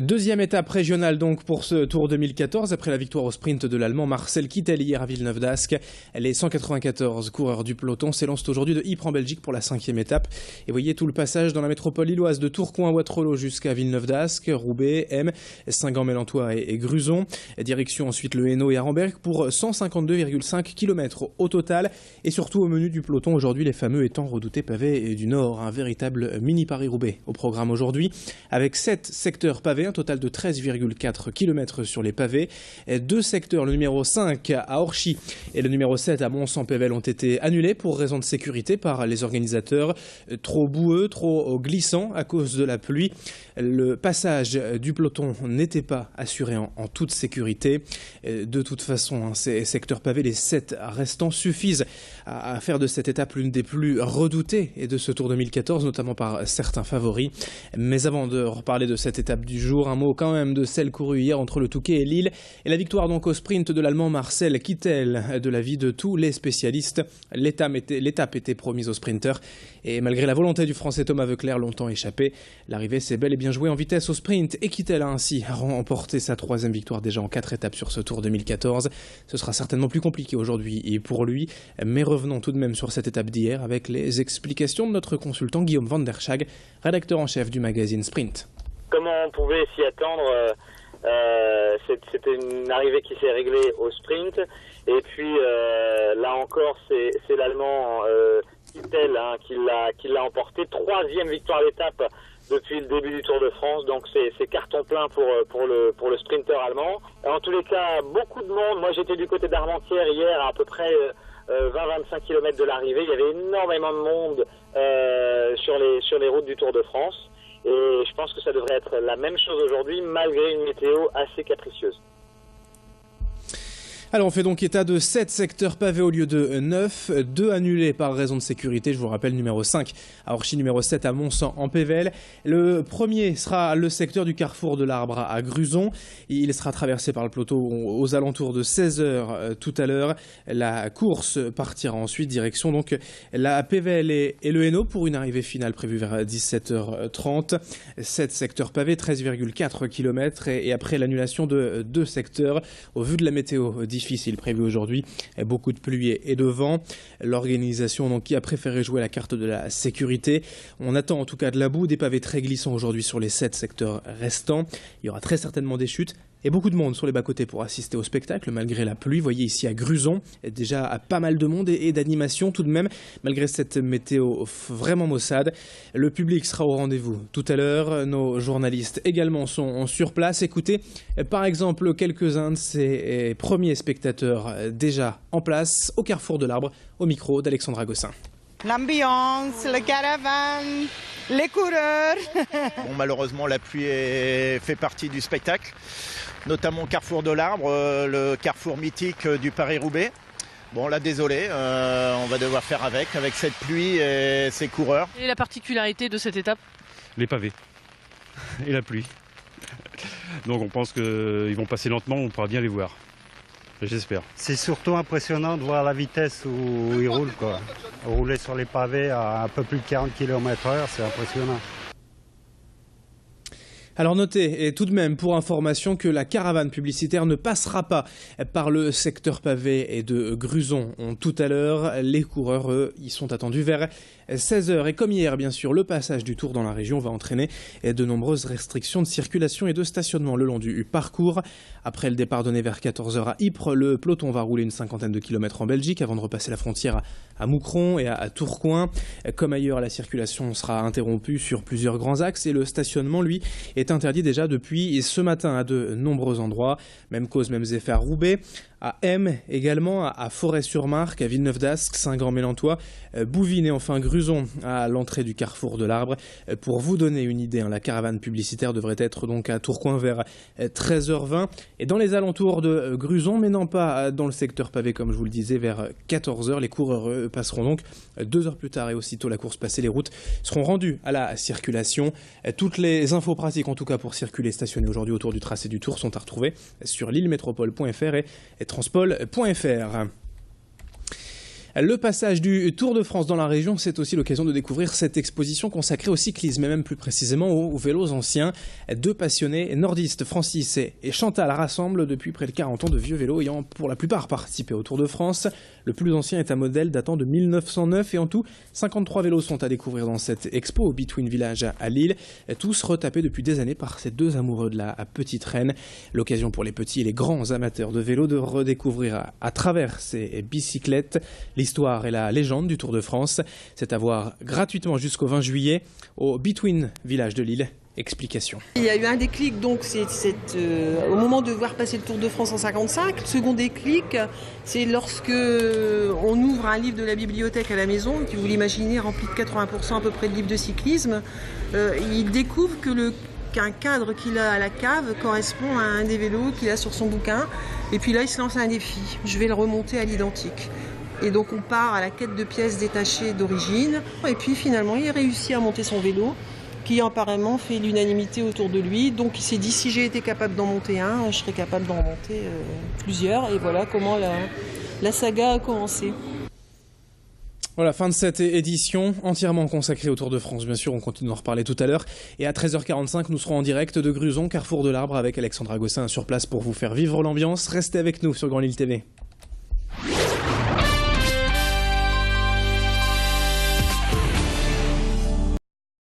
Deuxième étape régionale donc pour ce Tour 2014, après la victoire au sprint de l'Allemand Marcel Kittel hier à Villeneuve d'Ascq. Les 194 coureurs du peloton s'élancent aujourd'hui de Ypres en Belgique pour la 5e étape. Et voyez tout le passage dans la métropole lilloise de Tourcoing à Wattrelos jusqu'à Villeneuve d'Ascq, Roubaix, M, Saint-Gand-Mélantois et Gruzon. Direction ensuite le Hainaut et Arenberg pour 152,5 km au total. Et surtout au menu du peloton aujourd'hui, les fameux et tant redoutés pavés du Nord. Un véritable mini Paris-Roubaix au programme aujourd'hui avec 7 secteurs pavés, un total de 13,4 km sur les pavés. Deux secteurs, le numéro 5 à Orchy et le numéro 7 à Mons-en-Pévèle, ont été annulés pour raison de sécurité par les organisateurs. Trop boueux, trop glissant à cause de la pluie. Le passage du peloton n'était pas assuré en toute sécurité. De toute façon, ces secteurs pavés, les 7 restants, suffisent à faire de cette étape l'une des plus redoutées et de ce Tour 2014, notamment par certains favoris. Mais avant de reparler de cette étape du jour, un mot quand même de celle courue hier entre le Touquet et Lille. Et la victoire donc au sprint de l'Allemand Marcel Kittel. De l'avis de tous les spécialistes, l'étape était promise aux sprinteurs. Et malgré la volonté du Français Thomas Voeckler, longtemps échappé, l'arrivée s'est bel et bien jouée en vitesse au sprint. Et Kittel a ainsi remporté sa 3e victoire déjà en 4 étapes sur ce Tour 2014. Ce sera certainement plus compliqué aujourd'hui et pour lui. Mais revenons tout de même sur cette étape d'hier avec les explications de notre consultant Guillaume Van der Schag, rédacteur en chef du magazine Sprint. Comment on pouvait s'y attendre, c'était une arrivée qui s'est réglée au sprint. Et puis là encore, c'est l'Allemand Kittel qui l'a emporté. 3e victoire d'étape depuis le début du Tour de France. Donc c'est carton plein pour le sprinter allemand. En tous les cas, beaucoup de monde. Moi j'étais du côté d'Armentières hier, à peu près 20-25 km de l'arrivée. Il y avait énormément de monde sur les routes du Tour de France. Et je pense que ça devrait être la même chose aujourd'hui, malgré une météo assez capricieuse. Alors on fait donc état de 7 secteurs pavés au lieu de 9, 2 annulés par raison de sécurité, je vous rappelle numéro 5 à Orchy, numéro 7 à Mons-en-Pévèle. Le premier sera le secteur du carrefour de l'Arbre à Gruzon. Il sera traversé par le peloton aux alentours de 16h tout à l'heure. La course partira ensuite direction donc la Pévèle et le Hainaut pour une arrivée finale prévue vers 17h30. 7 secteurs pavés, 13,4 km et après l'annulation de 2 secteurs, au vu de la météo difficile prévu aujourd'hui, beaucoup de pluie et de vent. L'organisation donc qui a préféré jouer la carte de la sécurité. On attend en tout cas de la boue, des pavés très glissants aujourd'hui sur les 7 secteurs restants. Il y aura très certainement des chutes et beaucoup de monde sur les bas-côtés pour assister au spectacle malgré la pluie. Vous voyez ici à Gruzon, déjà pas mal de monde et d'animation tout de même, malgré cette météo vraiment maussade. Le public sera au rendez-vous tout à l'heure. Nos journalistes également sont sur place. Écoutez par exemple quelques-uns de ces premiers spectateurs déjà en place au carrefour de l'Arbre, au micro d'Alexandra Gossin. L'ambiance, la caravane, les coureurs. Bon, malheureusement, la pluie fait partie du spectacle, notamment au carrefour de l'Arbre, le carrefour mythique du Paris-Roubaix. Bon, là, désolé, on va devoir faire avec cette pluie et ces coureurs. Et la particularité de cette étape ? Les pavés et la pluie. Donc on pense qu'ils vont passer lentement, on pourra bien les voir. J'espère. C'est surtout impressionnant de voir la vitesse où ils roulent, quoi. Rouler sur les pavés à un peu plus de 40 km/h, c'est impressionnant. Alors notez, et tout de même pour information, que la caravane publicitaire ne passera pas par le secteur pavé et de Gruzon tout à l'heure. Les coureurs, eux, y sont attendus vers 16h. Et comme hier, bien sûr, le passage du Tour dans la région va entraîner de nombreuses restrictions de circulation et de stationnement le long du parcours. Après le départ donné vers 14h à Ypres, le peloton va rouler une 50aine de kilomètres en Belgique avant de repasser la frontière à Moucron et à Tourcoing. Comme ailleurs, la circulation sera interrompue sur plusieurs grands axes et le stationnement, lui, est interdit déjà depuis ce matin à de nombreux endroits. Même cause, mêmes effets à Roubaix, à M également, à Forêt-sur-Marque, à Villeneuve d'Ascq, Saint-Gand-Mélantois, Bouvines et enfin Gruzon à l'entrée du carrefour de l'Arbre. Pour vous donner une idée, la caravane publicitaire devrait être donc à Tourcoing vers 13h20 et dans les alentours de Gruzon, mais non pas dans le secteur pavé comme je vous le disais, vers 14h. Les coureurs passeront donc 2 heures plus tard et aussitôt la course passée, les routes seront rendues à la circulation. Toutes les infos pratiques en tout cas pour circuler et stationner aujourd'hui autour du tracé du Tour sont à retrouver sur lillemétropole.fr et transpol.fr. Le passage du Tour de France dans la région, c'est aussi l'occasion de découvrir cette exposition consacrée au cyclisme, et même plus précisément aux vélos anciens. Deux passionnés nordistes, Francis et Chantal, rassemblent depuis près de 40 ans de vieux vélos ayant pour la plupart participé au Tour de France. Le plus ancien est un modèle datant de 1909 et en tout, 53 vélos sont à découvrir dans cette expo au Between Village à Lille, tous retapés depuis des années par ces deux amoureux de la petite reine. L'occasion pour les petits et les grands amateurs de vélos de redécouvrir à travers ces bicyclettes l'histoire et la légende du Tour de France. C'est à voir gratuitement jusqu'au 20 juillet au Between Village de Lille. Explication. Il y a eu un déclic, donc c'est au moment de voir passer le Tour de France en 55. Le second déclic, c'est lorsque on ouvre un livre de la bibliothèque à la maison, qui vous l'imaginez rempli de 80% à peu près de livres de cyclisme. Il découvre qu'un cadre qu'il a à la cave correspond à un des vélos qu'il a sur son bouquin. Et puis là, il se lance un défi. Je vais le remonter à l'identique. Et donc on part à la quête de pièces détachées d'origine. Et puis finalement, il réussit à monter son vélo, qui apparemment fait l'unanimité autour de lui. Donc il s'est dit, si j'ai été capable d'en monter un, je serais capable d'en monter plusieurs. Et voilà comment la saga a commencé. Voilà, fin de cette édition entièrement consacrée au Tour de France. Bien sûr, on continue d'en reparler tout à l'heure. Et à 13h45, nous serons en direct de Gruzon, Carrefour de l'Arbre, avec Alexandra Gossin sur place pour vous faire vivre l'ambiance. Restez avec nous sur Grand Lille TV.